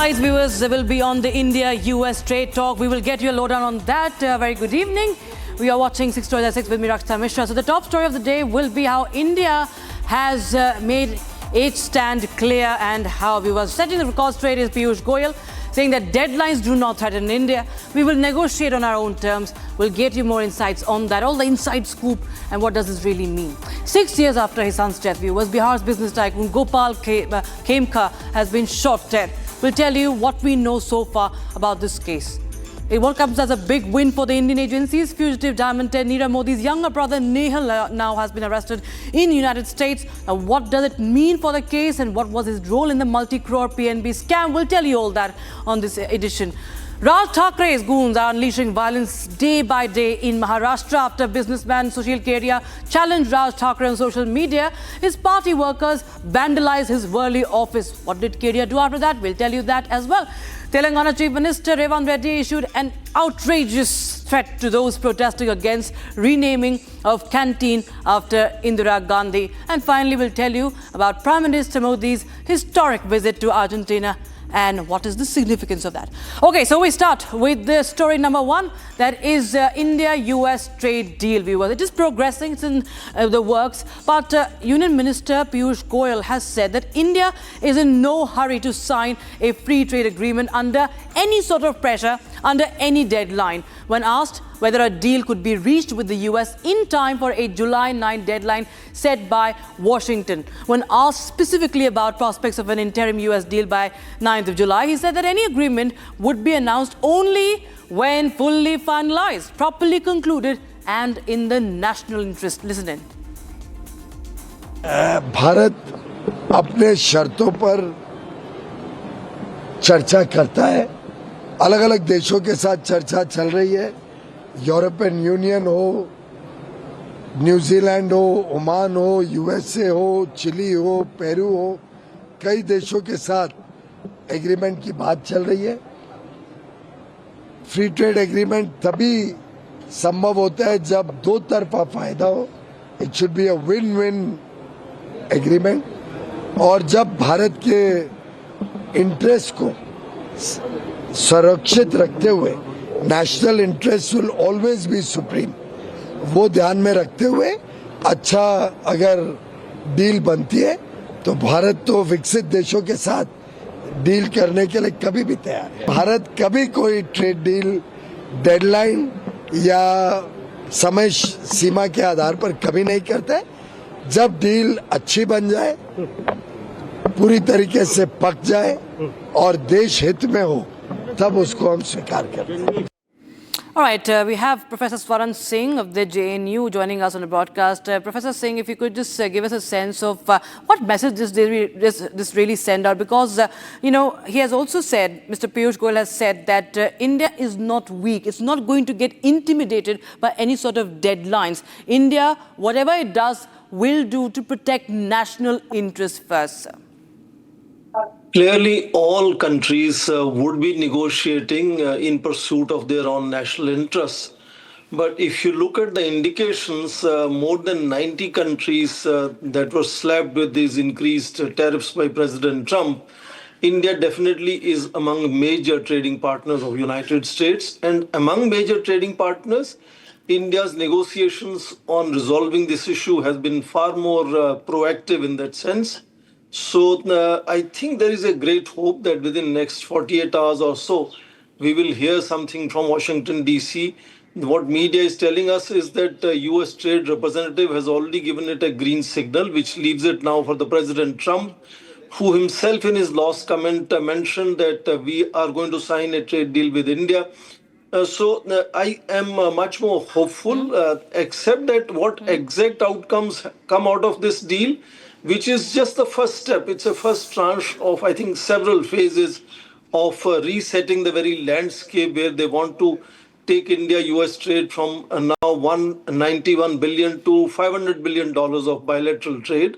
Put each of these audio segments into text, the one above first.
Guys, viewers will be on the India-US trade talk. We will get you a lowdown on that. Very good evening. We are watching 6 Stories at 6 with me, Rakshita Mishra. So the top story of the day will be how India has made its stand clear and how we were setting the record straight is Piyush Goyal, saying that deadlines do not threaten India. We will negotiate on our own terms. We'll get you more insights on that, all the inside scoop and what does this really mean. 6 years after his son's death, viewers, Bihar's business tycoon Gopal Khemka has been shot dead. We'll tell you what we know so far about this case. What comes as a big win for the Indian agencies? Fugitive diamond head Nira Modi's younger brother Nehal now has been arrested in the United States. Now, what does it mean for the case and what was his role in the multi-crore PNB scam? We'll tell you all that on this edition. Raj Thakre's goons are unleashing violence day by day in Maharashtra after businessman Sushil Keria challenged Raj Thakre on social media. His party workers vandalized his Worli office. What did Keria do after that? We'll tell you that as well. Telangana Chief Minister Revan Reddy issued an outrageous threat to those protesting against renaming of Canteen after Indira Gandhi. And finally, we'll tell you about Prime Minister Modi's historic visit to Argentina and what is the significance of that. Okay, so we start with the story number one, that is India-US trade deal, viewers. It is progressing, it's in the works, but Union Minister Piyush Goyal has said that India is in no hurry to sign a free trade agreement under any sort of pressure, under any deadline. When asked whether a deal could be reached with the US in time for a July 9 deadline set by Washington. When asked specifically about prospects of an interim US deal by 9th of July, he said that any agreement would be announced only when fully finalized, properly concluded and in the national interest. Listen in. Bharat अपने शर्तों पर चर्चा करता है, अलग अलग देशों के साथ चर्चा चल रही है, यूरोपियन यूनियन हो, न्यूजीलैंड हो, ओमान हो, यूएसए हो, चिली हो, पेरू हो, कई देशों के साथ एग्रीमेंट की बात चल रही है। फ्री ट्रेड एग्रीमेंट तभी संभव होता है जब दो तरफा फायदा हो। It should be a win win agreement, और जब भारत के इंटरेस्ट को सुरक्षित रखते हुए national interest will always be supreme, वो ध्यान में रखते हुए अच्छा अगर डील बनती है तो भारत तो विकसित देशों के साथ डील करने के लिए कभी भी तैयार है। भारत कभी कोई ट्रेड डील डेडलाइन या समय सीमा के आधार पर कभी नहीं करता है। जब डील अच्छी बन जाए, पूरी तरीके से पक जाए और देश हित में हो, तब उसको हम स्वीकार करते हैं। All right, we have Professor Swaran Singh of the JNU joining us on the broadcast. Professor Singh, if you could just give us a sense of what message this really send out, because, he has also said, Mr. Piyush Goyal has said that India is not weak. It's not going to get intimidated by any sort of deadlines. India, whatever it does, will do to protect national interests first, sir. Clearly, all countries would be negotiating in pursuit of their own national interests. But if you look at the indications, more than 90 countries that were slapped with these increased tariffs by President Trump, India definitely is among major trading partners of United States. And among major trading partners, India's negotiations on resolving this issue has been far more proactive in that sense. So I think there is a great hope that within the next 48 hours or so, we will hear something from Washington, D.C. What media is telling us is that the U.S. trade representative has already given it a green signal, which leaves it now for the President Trump, who himself in his last comment mentioned that we are going to sign a trade deal with India. So I am much more hopeful, except that what exact outcomes come out of this deal, which is just the first step. It's a first tranche of, I think, several phases of resetting the very landscape where they want to take India-US trade from now $191 billion to $500 billion of bilateral trade.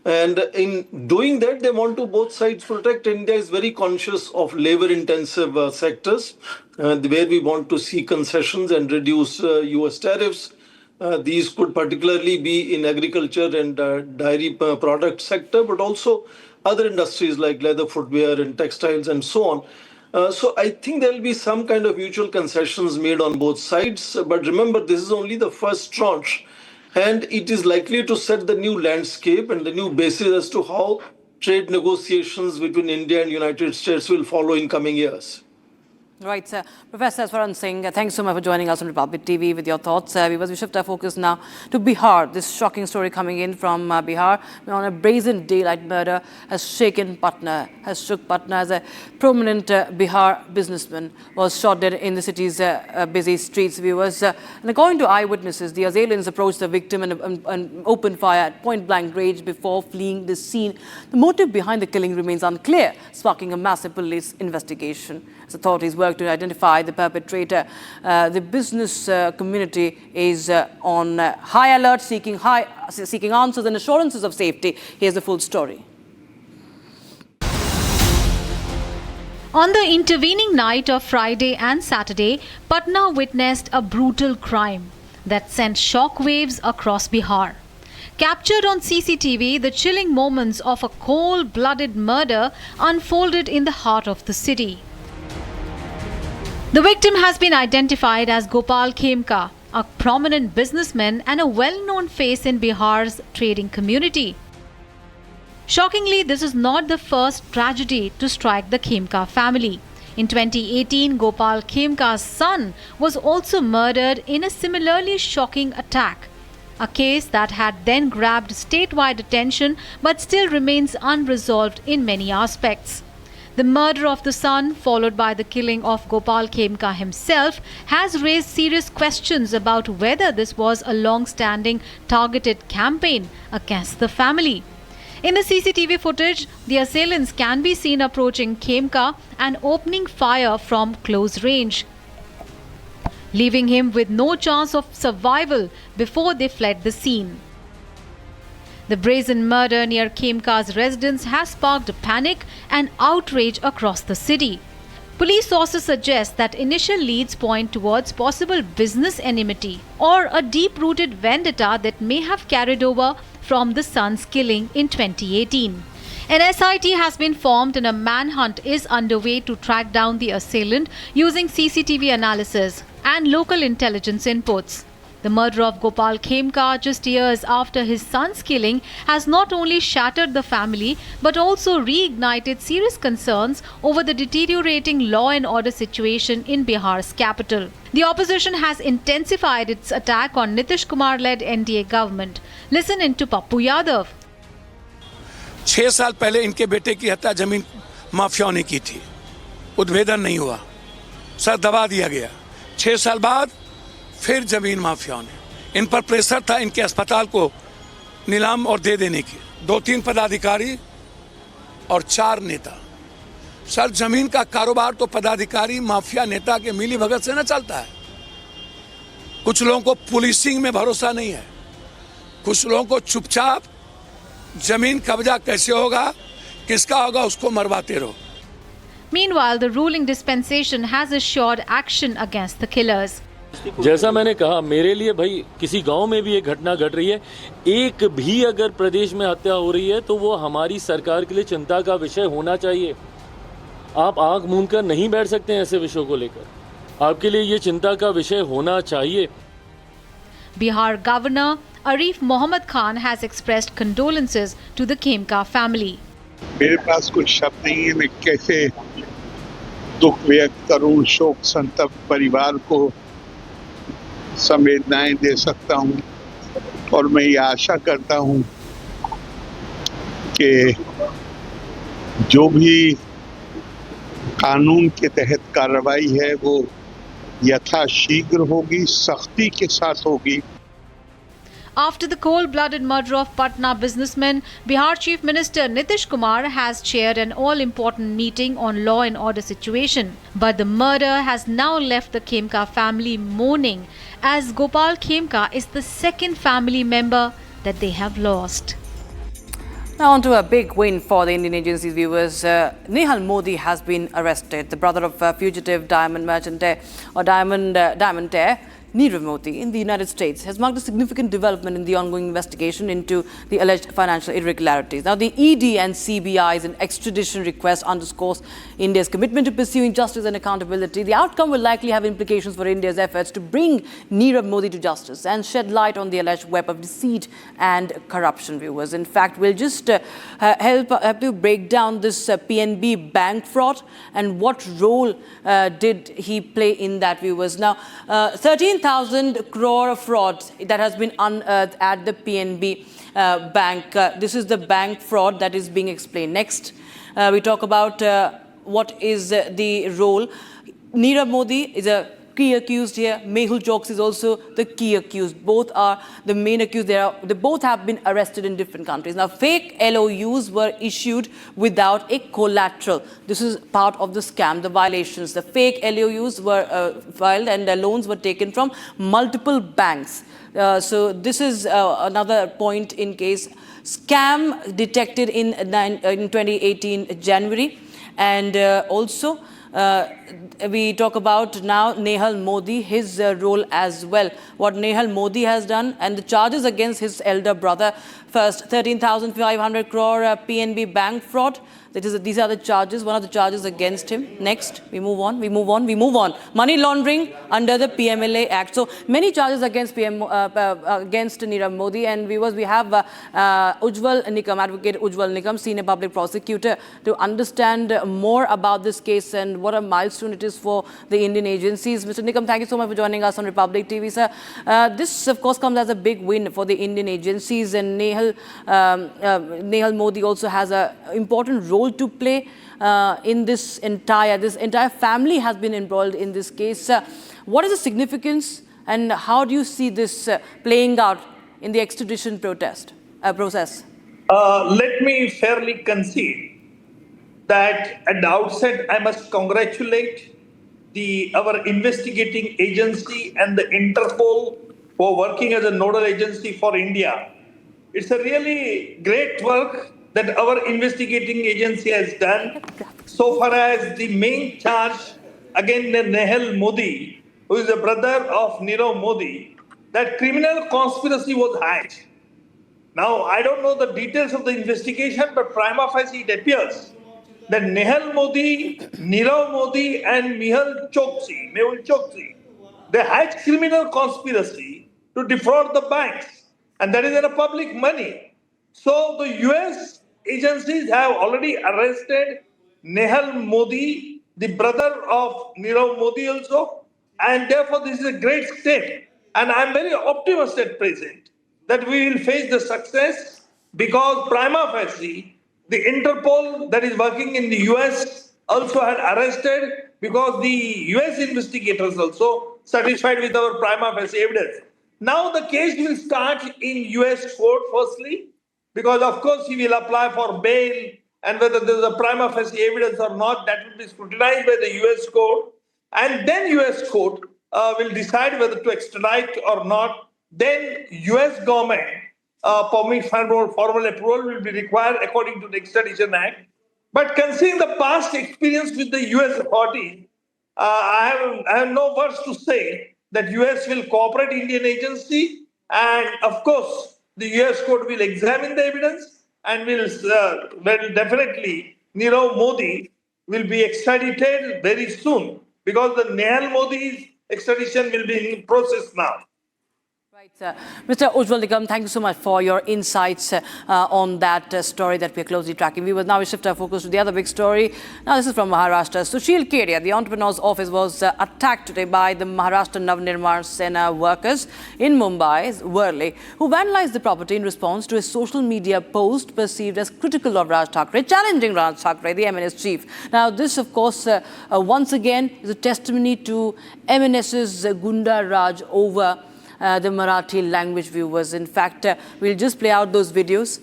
And in doing that, they want to both sides protect. India is very conscious of labor-intensive sectors, where we want to see concessions and reduce US tariffs. These could particularly be in agriculture and dairy product sector, but also other industries like leather, footwear, and textiles, and so on. So I think there will be some kind of mutual concessions made on both sides. But remember, this is only the first tranche, and it is likely to set the new landscape and the new basis as to how trade negotiations between India and United States will follow in coming years. Right, sir. Professor Swaran Singh, thanks so much for joining us on Republic TV with your thoughts. We shift our focus now to Bihar. This shocking story coming in from Bihar on a brazen daylight murder has shook Patna as a prominent Bihar businessman was shot dead in the city's busy streets, viewers. And according to eyewitnesses, the assailants approached the victim and opened fire at point-blank range before fleeing the scene. The motive behind the killing remains unclear, sparking a massive police investigation. As authorities work to identify the perpetrator, the business community is on high alert, seeking answers and assurances of safety. Here's the full story. On the intervening night of Friday and Saturday, Patna witnessed a brutal crime that sent shockwaves across Bihar. Captured on CCTV, the chilling moments of a cold-blooded murder unfolded in the heart of the city. The victim has been identified as Gopal Khemka, a prominent businessman and a well-known face in Bihar's trading community. Shockingly, this is not the first tragedy to strike the Khemka family. In 2018, Gopal Khemka's son was also murdered in a similarly shocking attack, a case that had then grabbed statewide attention but still remains unresolved in many aspects. The murder of the son, followed by the killing of Gopal Khemka himself, has raised serious questions about whether this was a long-standing targeted campaign against the family. In the CCTV footage, the assailants can be seen approaching Khemka and opening fire from close range, leaving him with no chance of survival before they fled the scene. The brazen murder near Khemka's residence has sparked panic and outrage across the city. Police sources suggest that initial leads point towards possible business enmity or a deep-rooted vendetta that may have carried over from the son's killing in 2018. An SIT has been formed and a manhunt is underway to track down the assailant using CCTV analysis and local intelligence inputs. The murder of Gopal Khemka just years after his son's killing has not only shattered the family but also reignited serious concerns over the deteriorating law and order situation in Bihar's capital. The opposition has intensified its attack on Nitish Kumar-led NDA government. Listen in to Pappu Yadav. 6 साल पहले इनके बेटे की हत्या जमीन माफियाओं ने की थी, उद्भेदन नहीं हुआ, सर दबा दिया गया। 6 साल बाद फिर जमीन माफियाओं ने, इन पर प्रेशर था इनके अस्पताल को नीलाम और दे देने की। 2-3 पदाधिकारी और 4 नेता। सर जमीन का कारोबार तो पदाधिकारी माफिया नेता के मिली भगत से न चलता है। कुछ लोगों को पुलिसिंग में भरोसा नहीं है, कुछ लोगों को चुपचाप जमीन कब्जा कैसे होगा, किसका होगा, उसको मरवाते रहो। Meanwhile, the ruling dispensation has assured action against the killers. जैसा मैंने कहा, मेरे लिए भाई किसी गांव में भी एक घटना घट रही है, एक भी अगर प्रदेश में हत्या हो रही है तो वो हमारी सरकार के लिए चिंता का विषय होना चाहिए। आप आंख मूंद कर नहीं बैठ सकते हैं ऐसे विषयों को लेकर, आपके लिए ये चिंता का विषय होना चाहिए। Bihar Governor Arif Mohammad Khan has expressed condolences to the Khemka family. मेरे पास कुछ शब्द नहीं है, मैं कैसे दुख व्यक्त करूं, शोक संतप्त परिवार को संवेदनाएं दे सकता हूं। और मैं ये आशा करता हूं कि जो भी कानून के तहत कार्रवाई है वो यथाशीघ्र होगी, सख्ती के साथ होगी। After the cold-blooded murder of Patna businessman, Bihar Chief Minister Nitish Kumar has chaired an all-important meeting on law and order situation. But the murder has now left the Khemka family mourning, as Gopal Khemka is the second family member that they have lost. Now on to a big win for the Indian agencies, viewers. Nehal Modi has been arrested. The brother of fugitive diamond merchant or diamondaire Nira Modi in the United States has marked a significant development in the ongoing investigation into the alleged financial irregularities. Now, the ED and CBI's extradition request underscores India's commitment to pursuing justice and accountability. The outcome will likely have implications for India's efforts to bring Nira Modi to justice and shed light on the alleged web of deceit and corruption, viewers. In fact, we'll just help you break down this PNB bank fraud and what role did he play in that, viewers. Now, 13,000 crore fraud that has been unearthed at the PNB bank. This is the bank fraud that is being explained. Next, we talk about what is the role. Nira Modi is a key accused here. Mehul Choksi is also the key accused. Both are the main accused. They both have been arrested in different countries. Now, fake LOUs were issued without a collateral. This is part of the scam, the violations. The fake LOUs were filed and the loans were taken from multiple banks. So this is another point in case. Scam detected in 2018 January. And also, we talk about now Nehal Modi, his role as well. What Nehal Modi has done and the charges against his elder brother. First, 13,500 crore PNB bank fraud. These are the charges, one of the charges against him. Next, we move on. Money laundering under the PMLA Act. So many charges against against Nira Modi. And viewers, we have Ujjwal Nikam, Advocate Ujjwal Nikam, Senior Public Prosecutor, to understand more about this case and what a milestone it is for the Indian agencies. Mr. Nikam, thank you so much for joining us on Republic TV, sir. This, of course, comes as a big win for the Indian agencies, and Nehal Modi also has an important role to play in this entire family has been involved in this case. What is the significance and how do you see this playing out in the extradition process? Let me fairly concede that at the outset I must congratulate our investigating agency and the Interpol for working as a nodal agency for India. It's a really great work that our investigating agency has done so far as the main charge against Nehal Modi, who is the brother of Nirav Modi, that criminal conspiracy was hatched. Now, I don't know the details of the investigation, but prima facie it appears that Nehal Modi, Nirav Modi and Mehul Choksi, they hatched criminal conspiracy to defraud the banks, and that is in a public money. So the US agencies have already arrested Nehal Modi, the brother of Nirav Modi also, and therefore this is a great step. And I'm very optimistic at present that we will face the success because prima facie, the Interpol that is working in the US also had arrested because the US investigators also satisfied with our prima facie evidence. Now the case will start in US court firstly, because of course he will apply for bail, and whether there is a prima facie evidence or not, that will be scrutinized by the US court, and then US court will decide whether to extradite or not. Then US government formal approval will be required according to the Extradition Act. But considering the past experience with the US authorities, I have no words to say that US will cooperate Indian agency, and of course the US court will examine the evidence and will definitely Nirav Modi will be extradited very soon because the Nehal Modi's extradition will be in process now. Right, Mr. Ujjwal Nikam, thank you so much for your insights on that story that we are closely tracking. We will now shift our focus to the other big story. Now, this is from Maharashtra. Sushil, Keria, the entrepreneur's office, was attacked today by the Maharashtra Navnirman Sena workers in Mumbai's Worli, who vandalized the property in response to a social media post perceived as critical of Raj Thackeray, challenging Raj Thackeray, the MNS chief. Now, this, of course, once again is a testimony to MNS's Gunda Raj over the Marathi language, viewers. In fact, we'll just play out those videos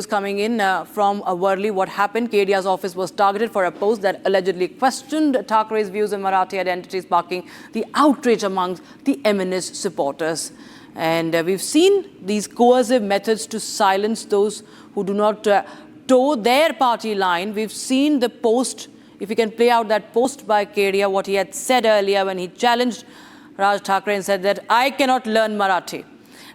coming in from Worli. What happened? Keria's office was targeted for a post that allegedly questioned Thackeray's views on Marathi identity, sparking the outrage among the MNS supporters. And we've seen these coercive methods to silence those who do not toe their party line. We've seen the post, if you can play out that post by Keria, what he had said earlier when he challenged Raj Thackeray and said that I cannot learn Marathi.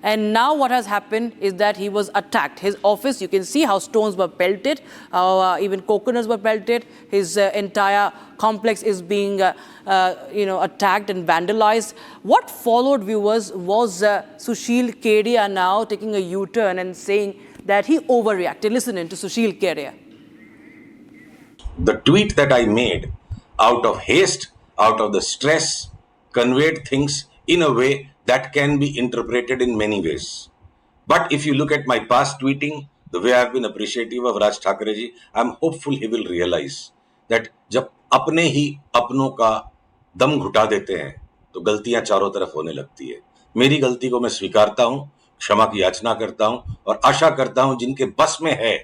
And now what has happened is that he was attacked. His office, you can see how stones were pelted, how even coconuts were pelted. His entire complex is being attacked and vandalized. What followed, viewers, was Sushil Keria now taking a U-turn and saying that he overreacted. Listen in to Sushil Keria. The tweet that I made out of haste, out of the stress, conveyed things in a way that can be interpreted in many ways. But if you look at my past tweeting, the way I've been appreciative of Raj Thackeray ji, I'm hopeful he will realize that जब अपने ही अपनों का दम घुटा देते हैं तो गलतियां चारों तरफ होने लगती है. मेरी गलती को मैं स्वीकारता हूं, क्षमा की याचना करता हूं और आशा करता हूं जिनके बस में है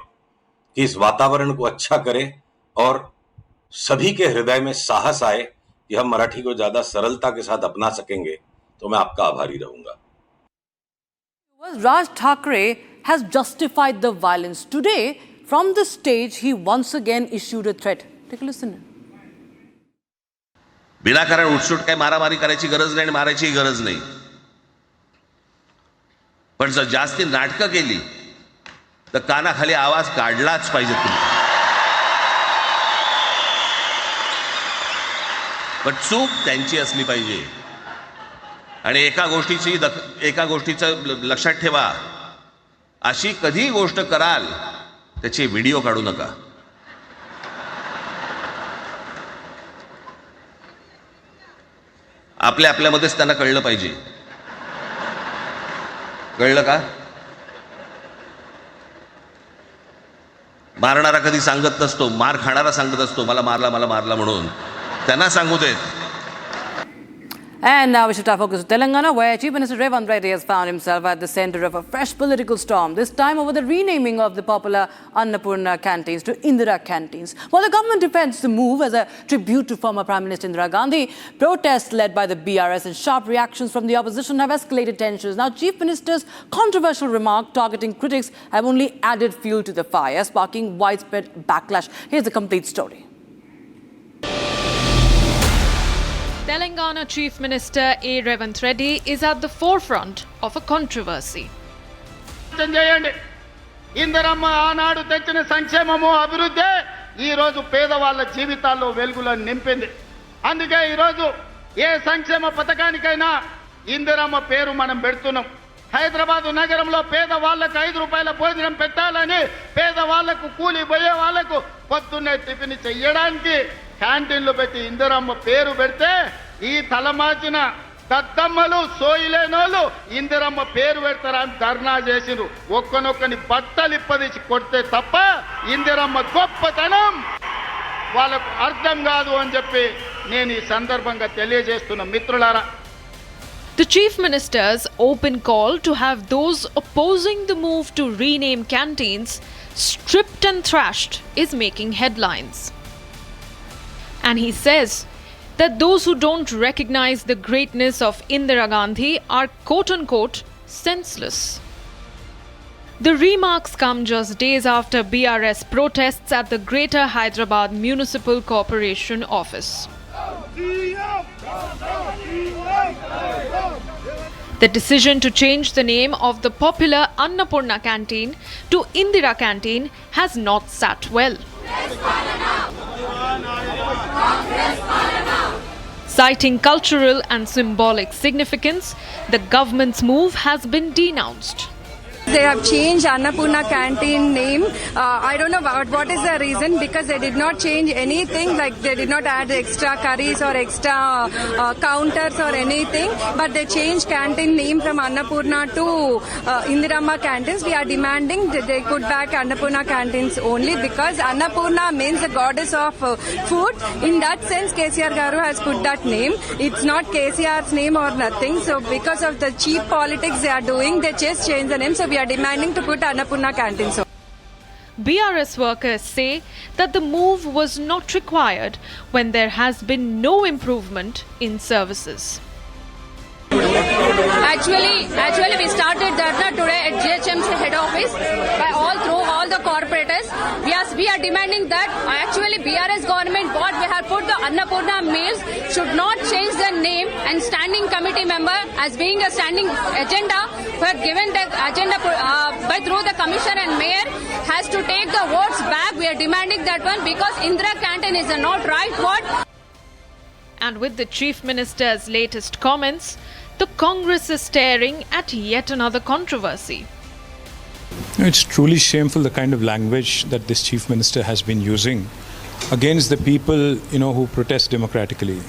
कि इस वातावरण को अच्छा करें और सभी के हृदय में साहस आए कि हम मराठी को ज्यादा सरलता के साथ अपना सकेंगे, तो मैं आपका आभारी रहूंगा. Raj Thackeray has justified the violence. Today, from the stage, he once again issued a threat. Take a listen. विनाकारण उठसूट काही मारामारी करायची गरज नाही आणि मारायची गरज नाही. पण जर जास्ती नाटकं केली तर कानाखाली आवाज काढलाच पाहिजे तुम्ही. पण चूक त्यांची असली पाहिजे. आणि एका गोष्टीचं लक्षात ठेवा, अशी कधी गोष्ट कराल त्याची व्हिडिओ काढू नका. आपल्यामध्येच त्यांना कळलं पाहिजे. कळलं का? मारणारा कधी सांगत नसतो, मार खाणारा सांगत असतो मला मारला म्हणून. त्यांना सांगू देत. And now we should our focus to Telangana, where Chief Minister Revant Reddy has found himself at the center of a fresh political storm, this time over the renaming of the popular Annapurna canteens to Indira Canteens. While the government defends the move as a tribute to former Prime Minister Indira Gandhi, protests led by the BRS and sharp reactions from the opposition have escalated tensions. Now, Chief Minister's controversial remark targeting critics have only added fuel to the fire, sparking widespread backlash. Here's the complete story. Telangana Chief Minister A. Revant Reddy is at the forefront of a controversy. Indiramma ఆనాడు తెచ్చిన సంక్షేమము అభివృద్ధి ఈ రోజు పేదవాళ్ళ జీవితాల్లో వెలుగులను నింపింది. అందుకే ఈ రోజు ఏ సంక్షేమ పథకానికైనా ఇందిరమ్మ పేరు మనం పెడుతున్నాం. హైదరాబాద్ నగరంలో పేదవాళ్ళకు 5 రూపాయల భోజనం పెట్టాలని, పేదవాళ్లకు కూలి పోయే వాళ్లకు పొద్దున్నే టిఫిన్ చెయ్యడానికి క్యాంటీన్లు పెట్టి ఇందిరమ్మ పేరు పెడితే ఈ తలమాచిన దద్దమ్మలు సోయిలేనోళ్ళు ఇందిరమ్మ పేరు పెడతారని ధర్నా చేసిరు. ఒక్కనొక్కని బట్టలిప్పదీసి కొడితే తప్ప ఇందిరమ్మ గొప్పతనం వాళ్ళకు అర్థం కాదు అని చెప్పి నేను ఈ సందర్భంగా తెలియజేస్తున్నా. మిత్రులారా, The Chief Minister's open call to have those opposing the move to rename canteens stripped and thrashed is making headlines. And he says that those who don't recognize the greatness of Indira Gandhi are quote-unquote senseless. The remarks come just days after BRS protests at the Greater Hyderabad Municipal Corporation office. The decision to change the name of the popular Annapurna canteen to Indira Canteen has not sat well. Citing cultural and symbolic significance, the government's move has been denounced. They have changed Annapurna canteen name. I don't know what is the reason, because they did not change anything, like they did not add extra curries or extra counters or anything, but they changed canteen name from Annapurna to Indiramma canteens. We are demanding that they put back Annapurna canteens only, because Annapurna means the goddess of food. In that sense, KCR Garu has put that name. It's not KCR's name or nothing. So because of the cheap politics they are doing, they just change the name. So we are demanding to put Annapurna canteens. BRS workers say that the move was not required when there has been no improvement in services. Actually, we started Dharna today at GHMC head office through all the corporators. We are demanding that actually BRS government, what we have put the Annapurna meals, should not change the name, and standing committee member as being a standing agenda, for given the agenda by through the commission and mayor has to take the votes back. We are demanding that one because Indira Canteen is not right word. And with the Chief Minister's latest comments, the Congress is staring at yet another controversy. It's truly shameful the kind of language that this Chief Minister has been using against the people, who protest democratically.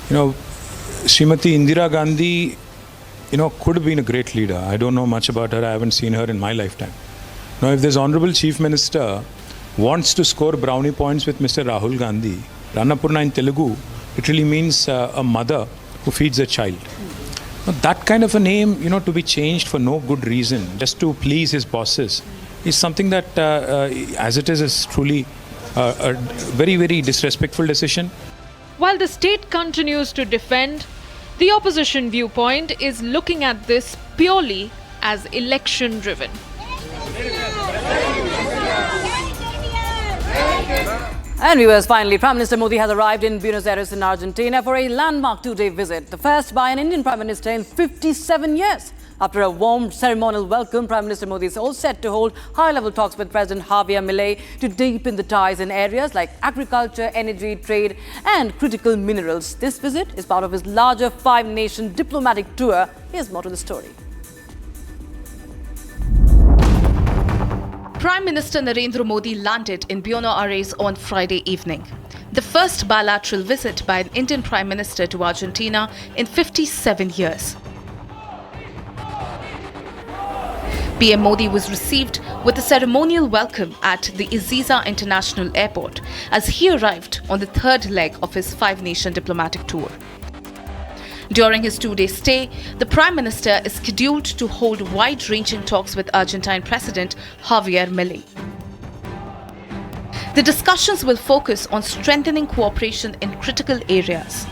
Srimati Indira Gandhi, could have been a great leader. I don't know much about her. I haven't seen her in my lifetime. Now, if this Honorable Chief Minister wants to score brownie points with Mr. Rahul Gandhi, Annapurna in Telugu, it really means a mother who feeds a child. Now, that kind of a name, to be changed for no good reason, just to please his bosses, is something that, as it is truly a very, very disrespectful decision. While the state continues to defend, the opposition viewpoint is looking at this purely as election-driven. And viewers, finally, Prime Minister Modi has arrived in Buenos Aires in Argentina for a landmark two-day visit, the first by an Indian Prime Minister in 57 years. After a warm ceremonial welcome, Prime Minister Modi is all set to hold high-level talks with President Javier Milei to deepen the ties in areas like agriculture, energy, trade and critical minerals. This visit is part of his larger five-nation diplomatic tour. Here's more to the story. Prime Minister Narendra Modi landed in Buenos Aires on Friday evening, the first bilateral visit by an Indian Prime Minister to Argentina in 57 years. PM Modi was received with a ceremonial welcome at the Ezeiza International Airport as he arrived on the third leg of his five-nation diplomatic tour. During his two-day stay, the Prime Minister is scheduled to hold wide-ranging talks with Argentine President Javier Milei. The discussions will focus on strengthening cooperation in critical areas.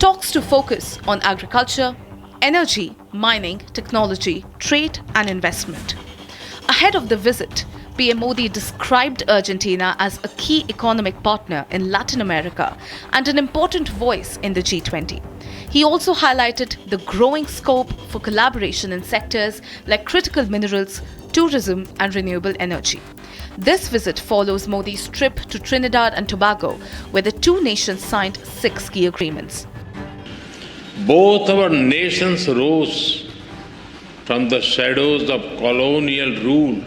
Talks to focus on agriculture, energy, mining, technology, trade and investment. Ahead of the visit, PM Modi described Argentina as a key economic partner in Latin America and an important voice in the G20. He also highlighted the growing scope for collaboration in sectors like critical minerals, tourism and renewable energy. This visit follows Modi's trip to Trinidad and Tobago, where the two nations signed 6 key agreements. Both our nations rose from the shadows of colonial rule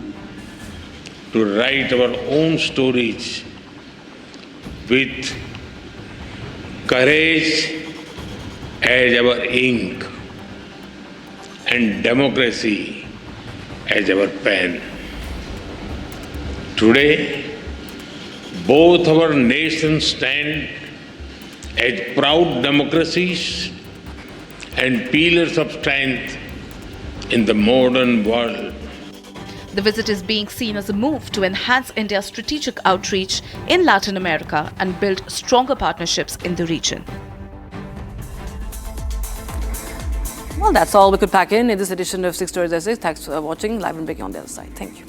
to write our own stories with courage as our ink and democracy as our pen. Today, both our nations stand as proud democracies and pillars of strength in the modern world. The visit is being seen as a move to enhance India's strategic outreach in Latin America and build stronger partnerships in the region. Well, that's all we could pack in this edition of 6 Stories at 6. Thanks for watching. Live and breaking on the other side. Thank you.